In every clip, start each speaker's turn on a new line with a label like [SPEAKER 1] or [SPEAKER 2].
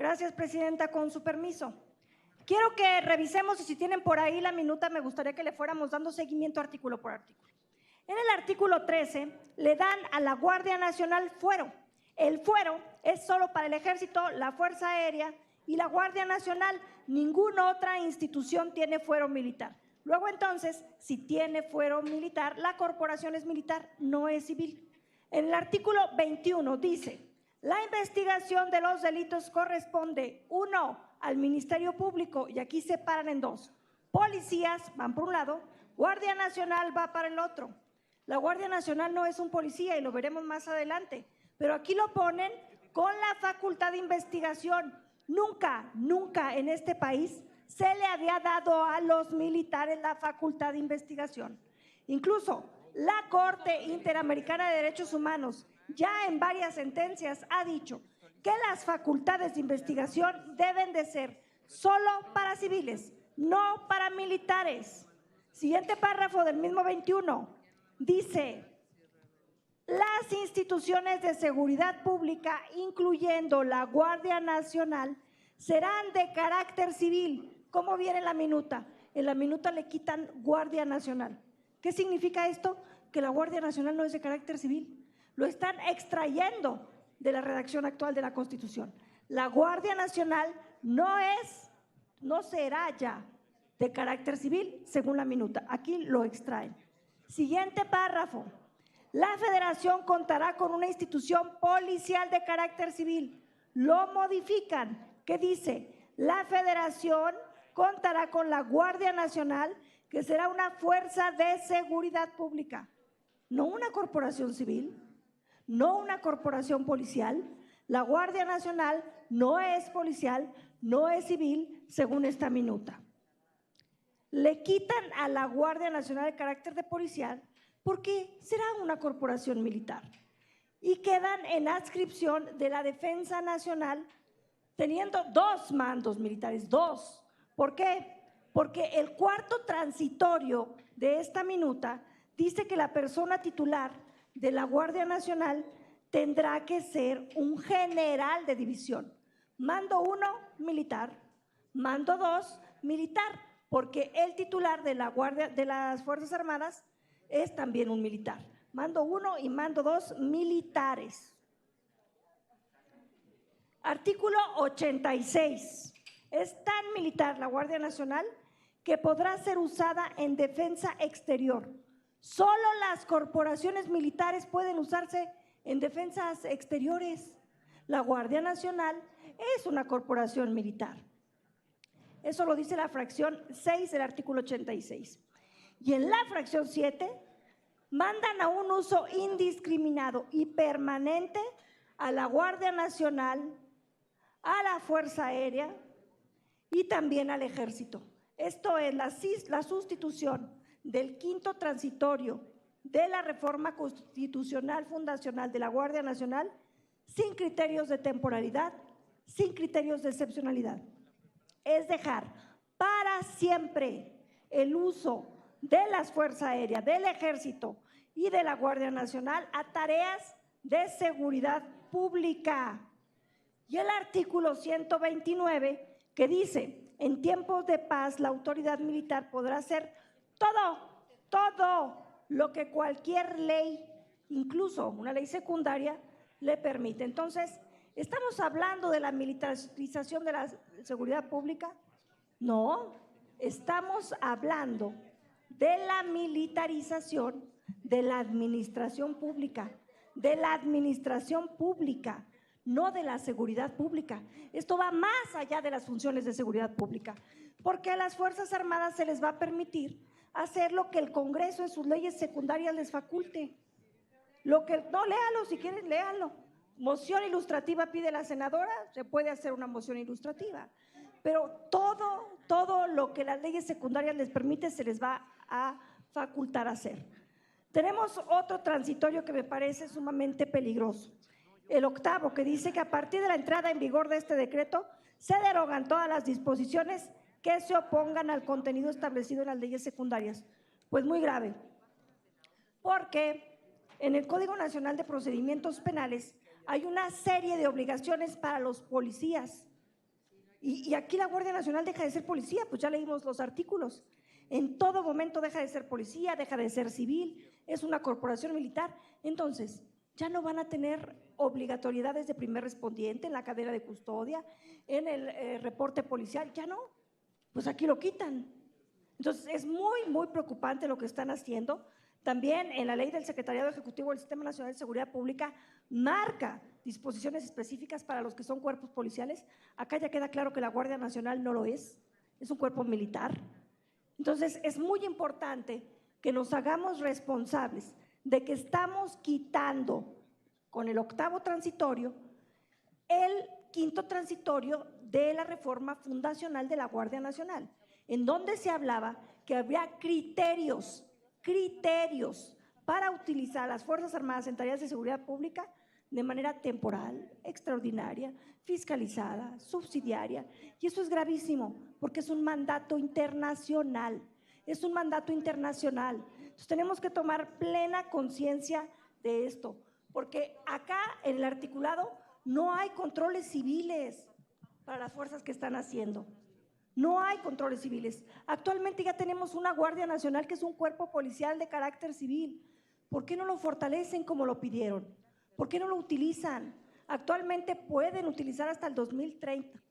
[SPEAKER 1] Gracias, presidenta. Con su permiso. Quiero que revisemos, y si tienen por ahí la minuta, me gustaría que le fuéramos dando seguimiento artículo por artículo. En el artículo 13 le dan a la Guardia Nacional fuero. El fuero es solo para el Ejército, la Fuerza Aérea y la Guardia Nacional. Ninguna otra institución tiene fuero militar. Luego entonces, si tiene fuero militar, la corporación es militar, no es civil. En el artículo 21 dice: la investigación de los delitos corresponde, 1, al Ministerio Público, y aquí se paran en 2. Policías van por un lado, Guardia Nacional va para el otro. La Guardia Nacional no es un policía y lo veremos más adelante, pero aquí lo ponen con la facultad de investigación. Nunca en este país se le había dado a los militares la facultad de investigación. Incluso la Corte Interamericana de Derechos Humanos ya en varias sentencias ha dicho que las facultades de investigación deben de ser solo para civiles, no para militares. Siguiente párrafo del mismo 21 dice: las instituciones de seguridad pública, incluyendo la Guardia Nacional, serán de carácter civil. ¿Cómo viene la minuta? En la minuta le quitan Guardia Nacional. ¿Qué significa esto? Que la Guardia Nacional no es de carácter civil. Lo están extrayendo de la redacción actual de la Constitución. La Guardia Nacional no será ya de carácter civil según la minuta. Aquí lo extraen. Siguiente párrafo. La Federación contará con una institución policial de carácter civil. Lo modifican. ¿Qué dice? La Federación contará con la Guardia Nacional, que será una fuerza de seguridad pública, no una corporación civil, no una corporación policial. La Guardia Nacional no es policial, no es civil, según esta minuta. Le quitan a la Guardia Nacional el carácter de policial porque será una corporación militar y quedan en adscripción de la Defensa Nacional, teniendo 2 mandos militares, 2. ¿Por qué? Porque el cuarto transitorio de esta minuta dice que la persona titular de la Guardia Nacional tendrá que ser un general de división. Mando 1, militar. Mando 2, militar, porque el titular de las Fuerzas Armadas es también un militar. Mando 1 y mando 2, militares. Artículo 86. Es tan militar la Guardia Nacional que podrá ser usada en defensa exterior. Solo las corporaciones militares pueden usarse en defensas exteriores. La Guardia Nacional es una corporación militar. Eso lo dice la fracción 6 del artículo 86. Y en la fracción 7 mandan a un uso indiscriminado y permanente a la Guardia Nacional, a la Fuerza Aérea y también al Ejército. Esto es la sustitución del quinto transitorio de la reforma constitucional fundacional de la Guardia Nacional sin criterios de temporalidad, sin criterios de excepcionalidad. Es dejar para siempre el uso de las Fuerzas Aéreas, del Ejército y de la Guardia Nacional a tareas de seguridad pública. Y el artículo 129 que dice: en tiempos de paz la autoridad militar podrá hacer todo lo que cualquier ley, incluso una ley secundaria, le permite. Entonces, ¿estamos hablando de la militarización de la seguridad pública? No, estamos hablando de la militarización de la administración pública, no de la seguridad pública. Esto va más allá de las funciones de seguridad pública, porque a las Fuerzas Armadas se les va a permitir hacer lo que el Congreso en sus leyes secundarias les faculte. No, léalo, si quieren, léalo. Moción ilustrativa pide la senadora, se puede hacer una moción ilustrativa, pero todo lo que las leyes secundarias les permite se les va a facultar hacer. Tenemos otro transitorio que me parece sumamente peligroso. El 8º, que dice que a partir de la entrada en vigor de este decreto se derogan todas las disposiciones que se opongan al contenido establecido en las leyes secundarias. Pues muy grave, porque en el Código Nacional de Procedimientos Penales hay una serie de obligaciones para los policías, Y aquí la Guardia Nacional deja de ser policía, pues ya leímos los artículos. En todo momento deja de ser policía, deja de ser civil, es una corporación militar. Entonces, ya no van a tener obligatoriedades de primer respondiente en la cadena de custodia, en el reporte policial, ya no. Pues aquí lo quitan. Entonces, es muy, muy preocupante lo que están haciendo. También en la ley del Secretariado Ejecutivo del Sistema Nacional de Seguridad Pública marca disposiciones específicas para los que son cuerpos policiales. Acá ya queda claro que la Guardia Nacional no lo es un cuerpo militar. Entonces, es muy importante que nos hagamos responsables de que estamos quitando con el 8º transitorio el 5º transitorio de la reforma fundacional de la Guardia Nacional, en donde se hablaba que habría criterios para utilizar las Fuerzas Armadas en tareas de seguridad pública de manera temporal, extraordinaria, fiscalizada, subsidiaria. Y eso es gravísimo, porque es un mandato internacional. Entonces tenemos que tomar plena conciencia de esto, porque acá en el articulado no hay controles civiles para las fuerzas que están haciendo. No hay controles civiles. Actualmente ya tenemos una Guardia Nacional que es un cuerpo policial de carácter civil. ¿Por qué no lo fortalecen como lo pidieron? ¿Por qué no lo utilizan? Actualmente pueden utilizar hasta el 2030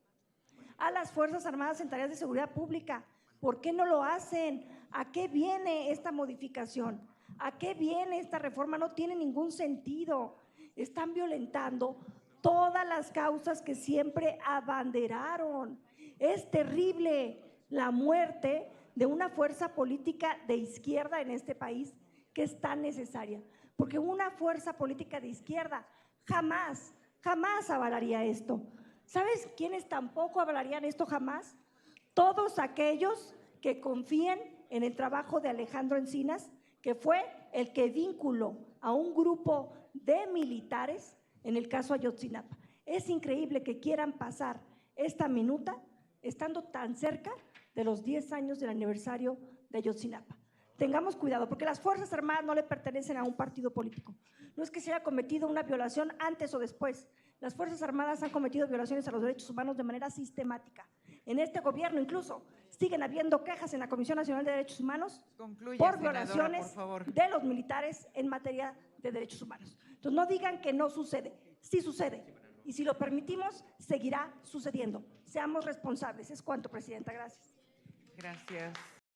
[SPEAKER 1] a las Fuerzas Armadas en tareas de seguridad pública. ¿Por qué no lo hacen? ¿A qué viene esta modificación? ¿A qué viene esta reforma? No tiene ningún sentido. Están violentando todas las causas que siempre abanderaron. Es terrible la muerte de una fuerza política de izquierda en este país que es tan necesaria, porque una fuerza política de izquierda jamás avalaría esto. ¿Sabes quiénes tampoco avalarían esto jamás? Todos aquellos que confíen en el trabajo de Alejandro Encinas, que fue el que vinculó a un grupo de militares en el caso Ayotzinapa. Es increíble que quieran pasar esta minuta estando tan cerca de los 10 años del aniversario de Ayotzinapa. Tengamos cuidado, porque las Fuerzas Armadas no le pertenecen a un partido político. No es que se haya cometido una violación antes o después. Las Fuerzas Armadas han cometido violaciones a los derechos humanos de manera sistemática. En este gobierno incluso siguen habiendo quejas en la Comisión Nacional de Derechos Humanos por violaciones de los militares en materia de derechos humanos. Entonces no digan que no sucede, sí sucede. Y si lo permitimos, seguirá sucediendo. Seamos responsables. Es cuanto, Presidenta. Gracias.
[SPEAKER 2] Gracias.